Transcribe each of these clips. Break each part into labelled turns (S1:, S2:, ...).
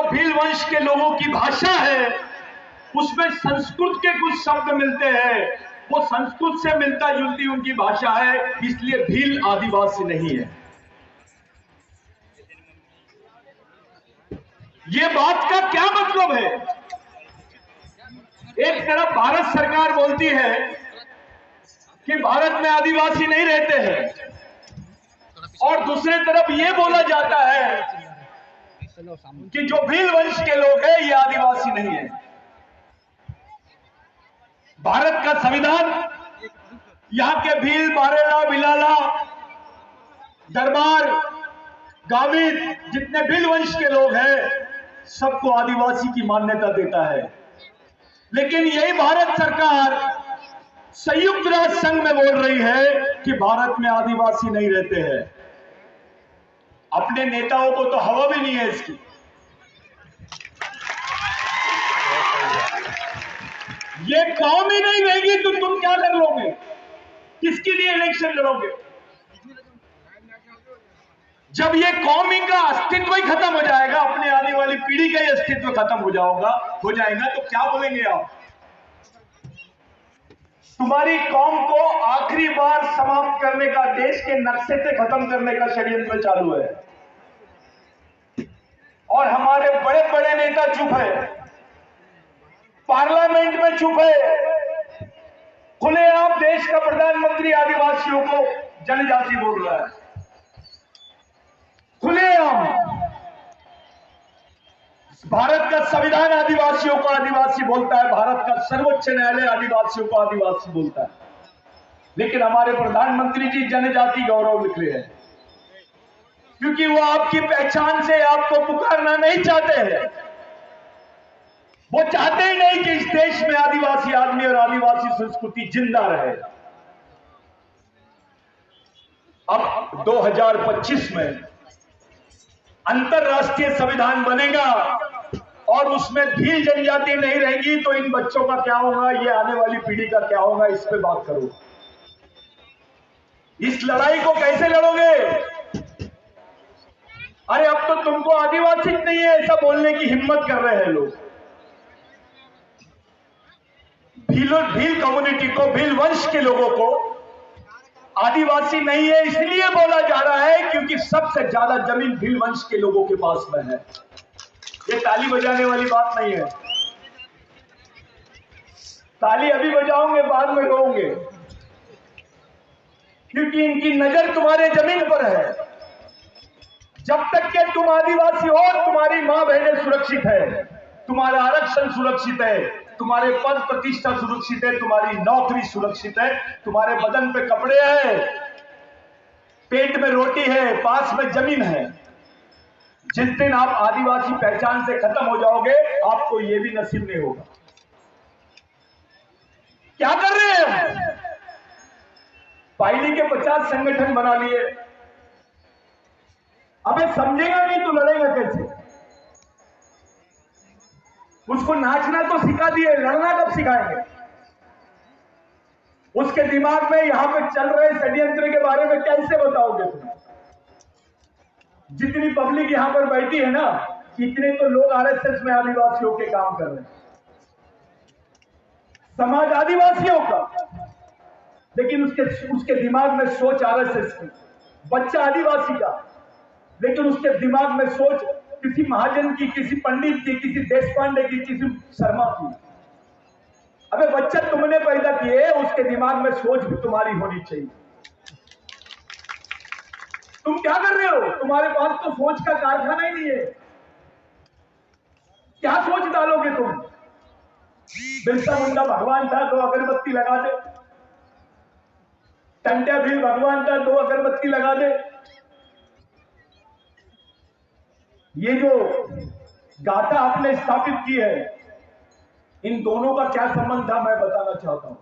S1: जो भील वंश के लोगों की भाषा है उसमें संस्कृत के कुछ शब्द मिलते हैं, वो संस्कृत से मिलता जुलती उनकी भाषा है, इसलिए भील आदिवासी नहीं है। ये बात का क्या मतलब है? एक तरफ भारत सरकार बोलती है कि भारत में आदिवासी नहीं रहते हैं, और दूसरे तरफ ये बोला जाता है कि जो भील वंश के लोग हैं ये आदिवासी नहीं है। भारत का संविधान यहां के भील, बारेला, बिलाला, दरबार, गावित, जितने भील वंश के लोग हैं सबको आदिवासी की मान्यता देता है। लेकिन यही भारत सरकार संयुक्त राष्ट्र संघ में बोल रही है कि भारत में आदिवासी नहीं रहते हैं। अपने नेताओं को तो हवा भी नहीं है इसकी। ये कौम ही नहीं रहेगी तो तुम क्या कर लोगे? किसके लिए इलेक्शन लड़ोगे? जब ये कौम का अस्तित्व ही खत्म हो जाएगा, अपने आने वाली पीढ़ी का ही अस्तित्व खत्म हो जाएगा तो क्या बोलेंगे आप? तुम्हारी कौम को आखिरी बार समाप्त करने का, देश के नक्शे से खत्म करने का षड्यंत्र चालू है, और हमारे बड़े बड़े नेता चुप है, पार्लियामेंट में चुप है, खुलेआम देश का प्रधानमंत्री आदिवासियों को जनजाति बोल रहा है, खुलेआम। भारत का संविधान आदिवासियों को आदिवासी बोलता है, भारत का सर्वोच्च न्यायालय आदिवासियों को आदिवासी बोलता है, लेकिन हमारे प्रधानमंत्री जी जनजाति गौरव लिख रहे हैं, क्योंकि वो आपकी पहचान से आपको पुकारना नहीं चाहते हैं। वो चाहते ही नहीं कि इस देश में आदिवासी आदमी और आदिवासी संस्कृति जिंदा रहे। अब 2025 में अंतरराष्ट्रीय संविधान बनेगा और उसमें भील जनजाति नहीं रहेगी तो इन बच्चों का क्या होगा, ये आने वाली पीढ़ी का क्या होगा, इस पे बात करो। इस लड़ाई को कैसे लड़ोगे? अरे अब तो तुमको आदिवासी नहीं है ऐसा बोलने की हिम्मत कर रहे हैं लोग। भील कम्युनिटी को, भील वंश के लोगों को आदिवासी नहीं है इसलिए बोला जा रहा है क्योंकि सबसे ज्यादा जमीन भील वंश के लोगों के पास में है। ये ताली बजाने वाली बात नहीं है। ताली अभी बजाओगे, बाद में रोओगे, क्योंकि इनकी नजर तुम्हारे जमीन पर है। जब तक के तुम आदिवासी हो, तुम्हारी मां बहनें सुरक्षित है, तुम्हारा आरक्षण सुरक्षित है, तुम्हारे पद प्रतिष्ठा सुरक्षित है, तुम्हारी नौकरी सुरक्षित है, तुम्हारे बदन पे कपड़े हैं, पेट में रोटी है, पास में जमीन है। जिस दिन आप आदिवासी पहचान से खत्म हो जाओगे, आपको यह भी नसीब नहीं होगा। क्या कर रहे हैं? पाइली के 50 संगठन बना लिए। अबे समझेगा नहीं तो लड़ेगा कैसे? उसको नाचना तो सिखा दिए, लड़ना कब सिखाएंगे? उसके दिमाग में यहां पे चल रहे षड्यंत्र के बारे में कैसे बताओगे तुम? जितनी पब्लिक यहां पर बैठी है ना, इतने तो लोग आरएसएस में आदिवासियों के काम कर रहे हैं, समाज आदिवासियों का, लेकिन उसके दिमाग में सोच आरएसएस की। बच्चा आदिवासी का, लेकिन उसके दिमाग में सोच किसी महाजन की, किसी पंडित की, किसी देशपांडे की, किसी शर्मा की। अबे बच्चा तुमने पैदा किए, उसके दिमाग में सोच भी तुम्हारी होनी चाहिए। तुम क्या कर रहे हो? तुम्हारे पास तो सोच का कारखाना ही नहीं है। क्या सोच डालोगे तुम? बिरसा मुंडा भगवान था, 2 अगरबत्ती लगा दे। टंट्या भील भगवान था, 2 अगरबत्ती लगा दे। ये जो गाथा आपने स्थापित की है, इन दोनों का क्या संबंध था मैं बताना चाहता हूं।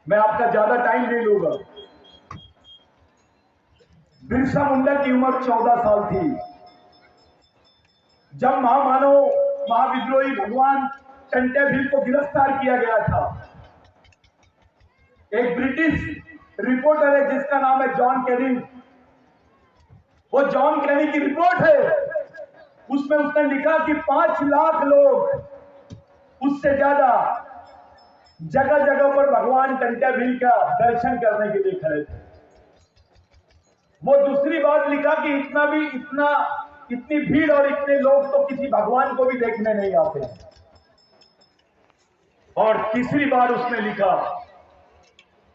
S1: मैं आपका ज्यादा टाइम नहीं लूंगा। बिरसा मुंडा की उम्र 14 साल थी जब महामानव, महाविद्रोही भगवान टंट्या भील को गिरफ्तार किया गया था। एक ब्रिटिश रिपोर्टर है जिसका नाम है जॉन कैनी। वो जॉन कैनी की रिपोर्ट है, उस उसमें उसने लिखा कि 5 लाख लोग उससे ज्यादा जगह जगह पर भगवान टंट्या भील का दर्शन करने के लिए खड़े थे। वो दूसरी बात लिखा कि इतनी भीड़ और इतने लोग तो किसी भगवान को भी देखने नहीं आते। और तीसरी बार उसने लिखा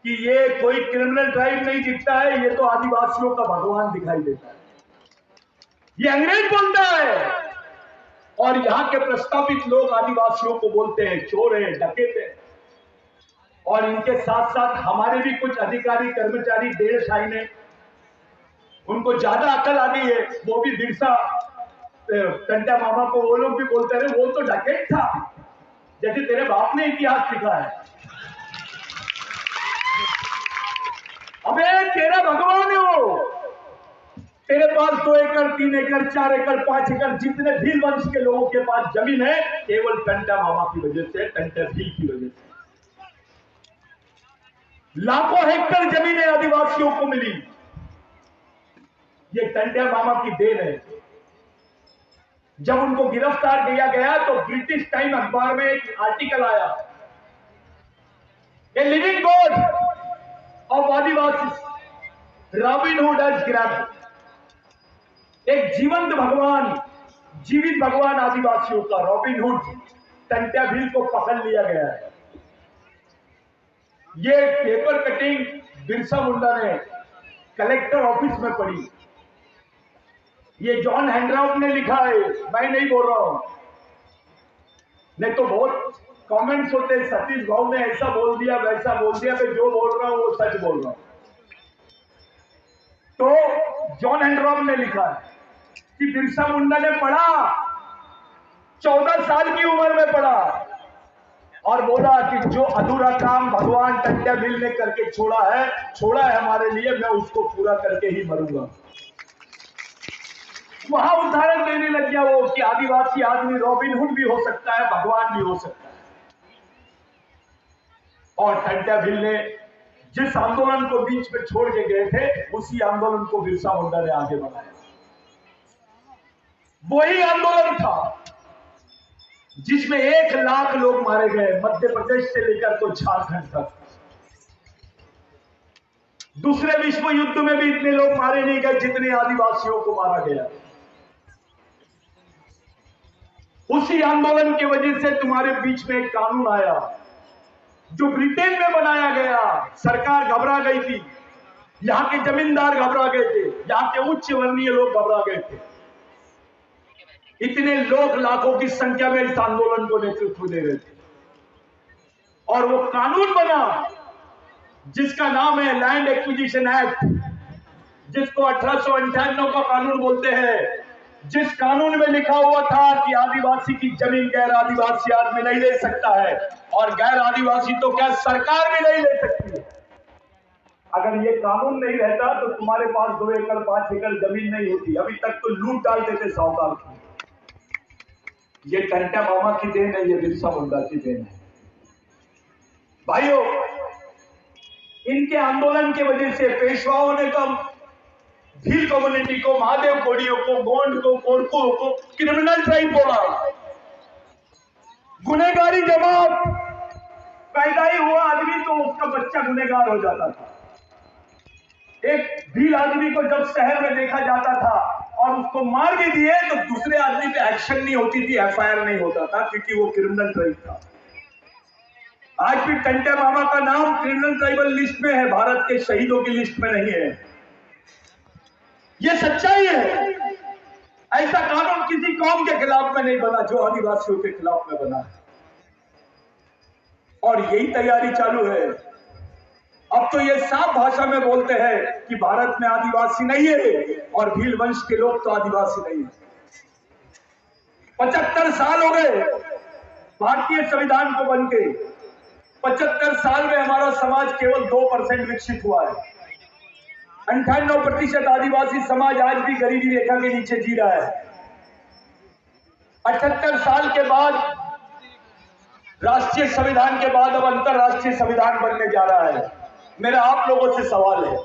S1: कि ये कोई क्रिमिनल ट्राइब नहीं दिखता है, ये तो आदिवासियों का भगवान दिखाई देता है। ये अंग्रेज बोलता है और यहां के प्रस्तावित लोग आदिवासियों को बोलते हैं चोर है, डकैत है। और इनके साथ साथ हमारे भी कुछ अधिकारी कर्मचारी देश आए ने, उनको ज्यादा अकल आ गई है, वो भी बिरसा टंट्या मामा को वो लोग भी बोलते रहे वो तो डकैत था, जैसे तेरे बाप ने इतिहास लिखा है। अबे तेरा भगवान है वो। तेरे पास 2 एकड़ 3 एकड़ 4 एकड़ 5 एकड़ जितने भील वंश के लोगों के पास जमीन है, केवल टंट्या मामा की वजह से, टंट्या भील की वजह से लाखों हेक्टेयर जमीनें आदिवासियों को मिली। ये टंट्या मामा की देन है। जब उनको गिरफ्तार किया गया तो ब्रिटिश टाइम अखबार में एक आर्टिकल आया, a living God of Adivasi robin hood has grabbed. एक जीवंत भगवान, जीवित भगवान आदिवासियों का रॉबिन हुड टंट्या भील को पकड़ लिया गया है। ये पेपर कटिंग बिरसा मुंडा ने कलेक्टर ऑफिस में पढ़ी। ये जॉन हैंड्राउट ने लिखा है, मैं नहीं बोल रहा हूं। नहीं तो बहुत कमेंट्स होते हैं, सतीश भाव ने ऐसा बोल दिया वैसा बोल दिया, मैं जो बोल रहा हूं वो सच बोल रहा हूं। तो जॉन हैंड्राउट ने लिखा है कि बिरसा मुंडा ने पढ़ा, 14 साल की उम्र में पढ़ा और बोला कि जो अधूरा काम भगवान टंट्या भील ने करके छोड़ा है हमारे लिए, मैं उसको पूरा करके ही मरूंगा। वहां उदाहरण देने लग गया वो कि आदिवासी आदमी रॉबिन हुड भी हो सकता है, भगवान भी हो सकता है। और टंट्या भील ने जिस आंदोलन को बीच में छोड़ के गए थे, उसी आंदोलन को बिरसा मुंडा ने आगे बढ़ाया। वही आंदोलन था जिसमें 1 लाख लोग मारे गए, मध्य प्रदेश से लेकर तो झारखंड तक। दूसरे विश्व युद्ध में भी इतने लोग मारे नहीं गए जितने आदिवासियों को मारा गया। उसी आंदोलन की वजह से तुम्हारे बीच में एक कानून आया जो ब्रिटेन में बनाया गया। सरकार घबरा गई थी, यहां के जमींदार घबरा गए थे, यहां के उच्च वर्णीय लोग घबरा गए थे। इतने लोग लाखों की संख्या में इस आंदोलन को नेतृत्व दे रहे थे और वो कानून बना जिसका नाम है लैंड एक्विजिशन एक्ट, जिसको 1858 का कानून बोलते हैं। जिस कानून में लिखा हुआ था कि आदिवासी की जमीन गैर आदिवासी आदमी नहीं ले सकता है, और गैर आदिवासी तो क्या सरकार भी नहीं ले सकती है। अगर ये कानून नहीं रहता तो तुम्हारे पास 2 एकड़ 5 एकड़ जमीन नहीं होती। अभी तक तो लूट डालते थे साहूकार की। ये टंट्या मामा की देन है, ये बिरसा मुंडा की देन है। भाइयों, इनके आंदोलन की वजह से पेशवाओं ने तो भील कम्युनिटी को, महादेव कोड़ियों को, गोंड को, कोरकुओं को क्रिमिनल ट्राइब बोला। गुनेगारी जमात। पैदा ही हुआ आदमी तो उसका बच्चा गुनेगार हो जाता था। एक भील आदमी को जब शहर में देखा जाता था और उसको मार भी दिए तो दूसरे आदमी पे एक्शन नहीं होती थी, एफआईआर नहीं होता था, क्योंकि वो क्रिमिनल ट्राइब था। आज भी टंट्या मामा का नाम क्रिमिनल ट्राइबल लिस्ट में है, भारत के शहीदों की लिस्ट में नहीं है। ये सच्चाई है। ऐसा कानून किसी कौम के खिलाफ में नहीं बना जो आदिवासियों के खिलाफ में बना है, और यही तैयारी चालू है। अब तो ये साफ भाषा में बोलते हैं कि भारत में आदिवासी नहीं है और भील वंश के लोग तो आदिवासी नहीं है। 75 साल हो गए भारतीय संविधान को बनके। 75 साल में हमारा समाज केवल 2% विकसित हुआ है। 98% आदिवासी समाज आज भी गरीबी रेखा के नीचे जी रहा है। 78 साल के बाद, राष्ट्रीय संविधान के बाद अब अंतरराष्ट्रीय संविधान बनने जा रहा है। मेरा आप लोगों से सवाल है,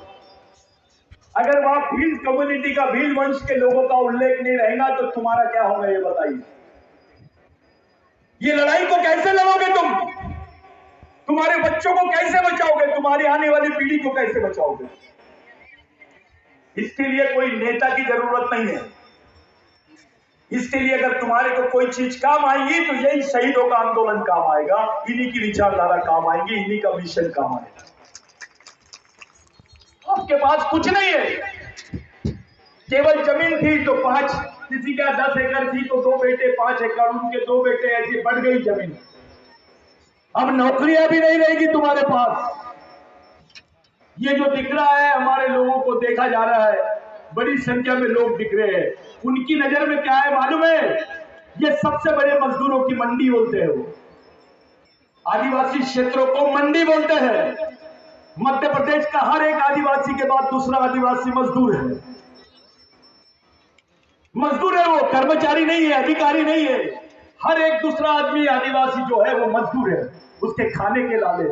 S1: अगर वहां भील कम्युनिटी का, भील वंश के लोगों का उल्लेख नहीं रहेगा तो तुम्हारा क्या होगा ये बताइए। ये लड़ाई को कैसे लड़ोगे तुम? तुम्हारे बच्चों को कैसे बचाओगे? तुम्हारी आने वाली पीढ़ी को कैसे बचाओगे? इसके लिए कोई नेता की जरूरत नहीं है। इसके लिए अगर तुम्हारे को कोई चीज काम आएगी तो यही शहीदों का आंदोलन काम आएगा, इन्हीं की विचारधारा काम आएंगी, इन्हीं का मिशन काम आएगा। आपके पास कुछ नहीं है, केवल जमीन थी तो 5, किसी का 10 एकड़ थी तो 2 बेटे 5 एकड़, उनके 2 बेटे, ऐसे बढ़ गई जमीन। अब नौकरियां भी नहीं रहेगी तुम्हारे पास। ये जो दिख रहा है, हमारे लोगों को देखा जा रहा है, बड़ी संख्या में लोग दिख रहे हैं, उनकी नजर में क्या है मालूम है? ये सबसे बड़े मजदूरों की मंडी बोलते हैं। वो आदिवासी क्षेत्रों को मंडी बोलते हैं। मध्य प्रदेश का हर एक आदिवासी के बाद दूसरा आदिवासी मजदूर है। मजदूर है, वो कर्मचारी नहीं है, अधिकारी नहीं है। हर एक दूसरा आदमी आदिवासी जो है वो मजदूर है, उसके खाने के लाले।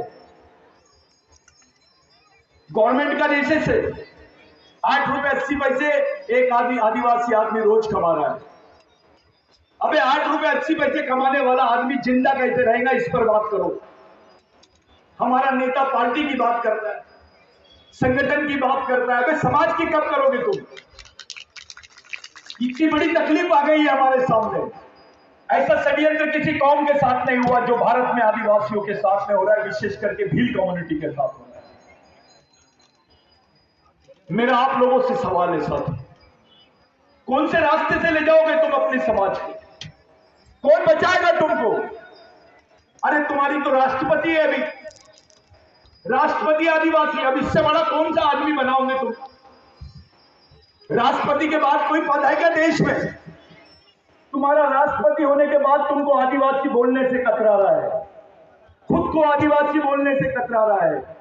S1: गवर्नमेंट का रेशेस है, 8 रुपए 80 पैसे एक आदिवासी आदमी रोज कमा रहा है। अबे 8 रुपए 80 पैसे कमाने वाला आदमी जिंदा कैसे रहेगा, इस पर बात करो। हमारा नेता पार्टी की बात करता है, संगठन की बात करता है, अबे समाज की कब करोगे तुम? इतनी बड़ी तकलीफ आ गई है हमारे सामने। ऐसा षड्यंत्र किसी कौम के साथ नहीं हुआ जो भारत में आदिवासियों के साथ में हो रहा है, विशेष करके भील कम्युनिटी के साथ हो रहा है। मेरा आप लोगों से सवाल है साथ, कौन से रास्ते से ले जाओगे तुम अपने समाज को? कौन बचाएगा तुमको? अरे तुम्हारी तो राष्ट्रपति है अभी, राष्ट्रपति आदिवासी। अब इससे बड़ा कौन सा आदमी बनाओगे तुम? राष्ट्रपति के बाद कोई पद है क्या देश में? तुम्हारा राष्ट्रपति होने के बाद तुमको आदिवासी बोलने से कतरा रहा है, खुद को आदिवासी बोलने से कतरा रहा है।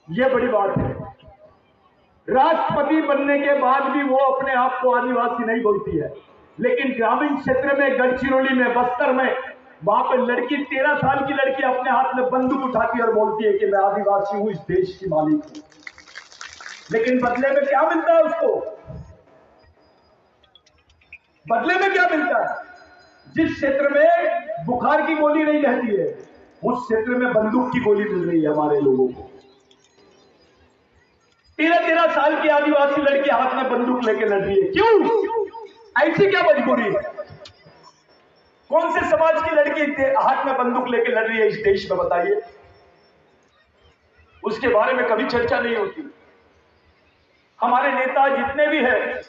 S1: यह बड़ी बात है। राष्ट्रपति बनने के बाद भी वो अपने आप को आदिवासी नहीं बोलती है, लेकिन ग्रामीण क्षेत्र में, गढ़चिरौली में, बस्तर में, वहां पर लड़की, 13 साल की लड़की अपने हाथ में बंदूक उठाती है और बोलती है कि मैं आदिवासी हूं, इस देश की मालिक हूं। लेकिन बदले में क्या मिलता है उसको? बदले में क्या मिलता है? जिस क्षेत्र में बुखार की गोली नहीं रहती है, उस क्षेत्र में बंदूक की गोली मिल रही है हमारे लोगों को। 13 साल की आदिवासी लड़की हाथ में बंदूक लेके लड़ रही है, क्यों? ऐसी क्या मजबूरी है? कौन से समाज की लड़की हाथ में बंदूक लेके लड़ रही है इस देश में, बताइए? उसके बारे में कभी चर्चा नहीं होती। हमारे नेता जितने भी हैं,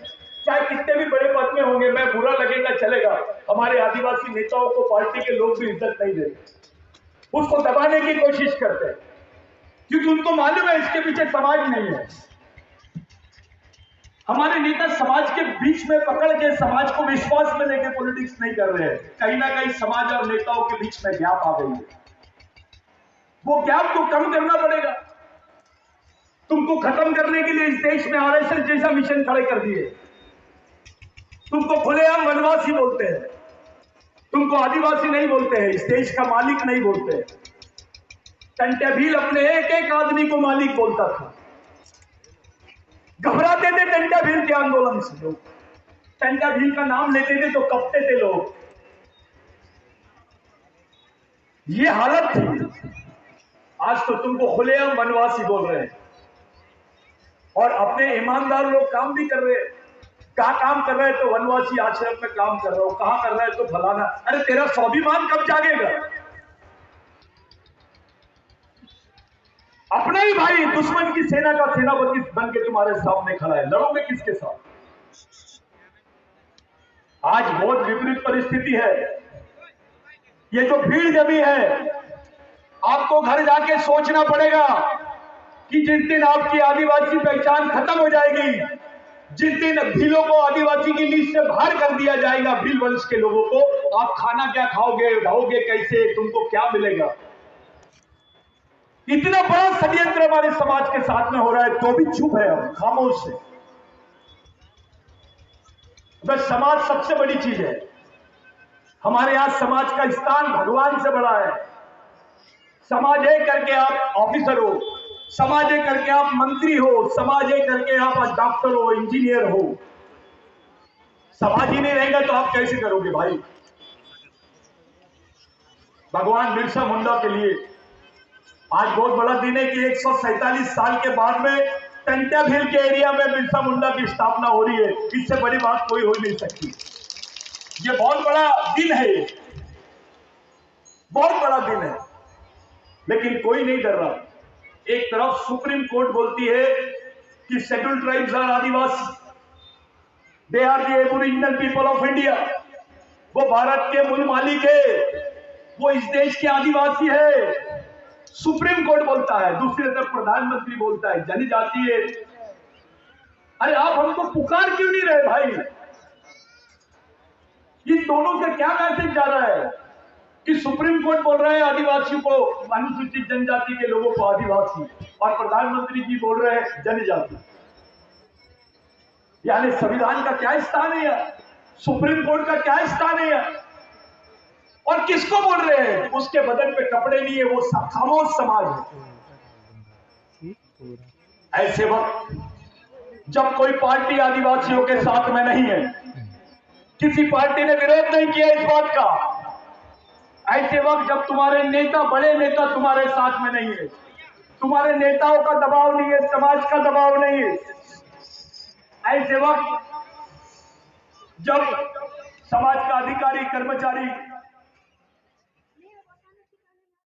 S1: चाहे कितने भी बड़े पद में होंगे, मैं बुरा लगेगा चलेगा, हमारे आदिवासी नेताओं को पार्टी के लोग भी इज्जत नहीं देते, उसको दबाने की कोशिश करते हैं, क्योंकि उनको मालूम है इसके पीछे समाज नहीं है। हमारे नेता समाज के बीच में पकड़ के समाज को विश्वास में लेके पॉलिटिक्स नहीं कर रहे हैं। कहीं ना कहीं समाज और नेताओं के बीच में गैप आ गई है। वो गैप को कम करना पड़ेगा। तुमको खत्म करने के लिए इस देश में आरएसएस जैसा मिशन खड़े कर दिए। तुमको खुलेआम वनवासी बोलते हैं, तुमको आदिवासी नहीं बोलते हैं, इस देश का मालिक नहीं बोलते हैं। टंटे भील अपने एक एक आदमी को मालिक बोलता था। घबराते थे टंटा भील के आंदोलन से लोग, टंटा भील का नाम लेते थे तो कपते थे लोग। ये हालत थी। आज तो तुमको खुलेआम वनवासी बोल रहे हैं, और अपने ईमानदार लोग काम भी कर रहे हैं। कहा काम कर रहे हैं? तो वनवासी आश्रम में काम कर रहा हो। कहां कर रहा है? तो फलाना। अरे तेरा स्वाभिमान कब जागेगा? अपना ही भाई दुश्मन की सेना का सेनापति बन के तुम्हारे सामने खड़ा है, लड़ोगे किसके साथ? आज बहुत विपरीत परिस्थिति है। ये जो भीड़ जमी है, आपको घर जाके सोचना पड़ेगा कि जिस दिन आपकी आदिवासी पहचान खत्म हो जाएगी, जिस दिन भीलों को आदिवासी की लिस्ट से बाहर कर दिया जाएगा, भील वंश के लोगों को, आप खाना क्या खाओगे, रहोगे कैसे, तुमको क्या मिलेगा? इतना बड़ा षड्यंत्र हमारे समाज के साथ में हो रहा है, तो भी चुप है, हम खामोश है। बस समाज सबसे बड़ी चीज है। हमारे यहां समाज का स्थान भगवान से बड़ा है। समाज है करके आप ऑफिसर हो, समाजे करके आप मंत्री हो, समाजे करके आप डॉक्टर हो, इंजीनियर हो। समाज ही नहीं रहेगा तो आप कैसे करोगे भाई? भगवान बिरसा मुंडा के लिए आज बहुत बड़ा दिन है कि 147 साल के बाद में टंटा भील के एरिया में बिरसा मुंडा की स्थापना हो रही है। इससे बड़ी बात कोई हो नहीं सकती। ये बहुत बड़ा दिन है, बहुत बड़ा दिन है, लेकिन कोई नहीं डर रहा। एक तरफ सुप्रीम कोर्ट बोलती है कि scheduled tribes are adivasi, they are the aboriginal people of India, वो भारत के मूल मालिक है, वो इस देश के आदिवासी है। सुप्रीम कोर्ट बोलता है, दूसरी तरफ प्रधानमंत्री बोलता है जनजाति है। अरे आप हमको पुकार क्यों नहीं रहे भाई? इन दोनों से क्या मैसेज जा रहा है कि सुप्रीम कोर्ट बोल रहा है आदिवासियों को, अनुसूचित जनजाति के लोगों को आदिवासी, और प्रधानमंत्री जी बोल रहे हैं जनजाति। यानी संविधान का क्या स्थान है यार? सुप्रीम कोर्ट का क्या स्थान है यार? और किसको बोल रहे हैं? उसके बदन पे कपड़े नहीं है, वो खामोश समाज है। ऐसे वक्त जब कोई पार्टी आदिवासियों के साथ में नहीं है, किसी पार्टी ने विरोध नहीं किया इस बात का, ऐसे वक्त जब तुम्हारे नेता, बड़े नेता तुम्हारे साथ में नहीं है, तुम्हारे नेताओं का दबाव नहीं है, समाज का दबाव नहीं है, ऐसे वक्त जब समाज का अधिकारी, कर्मचारी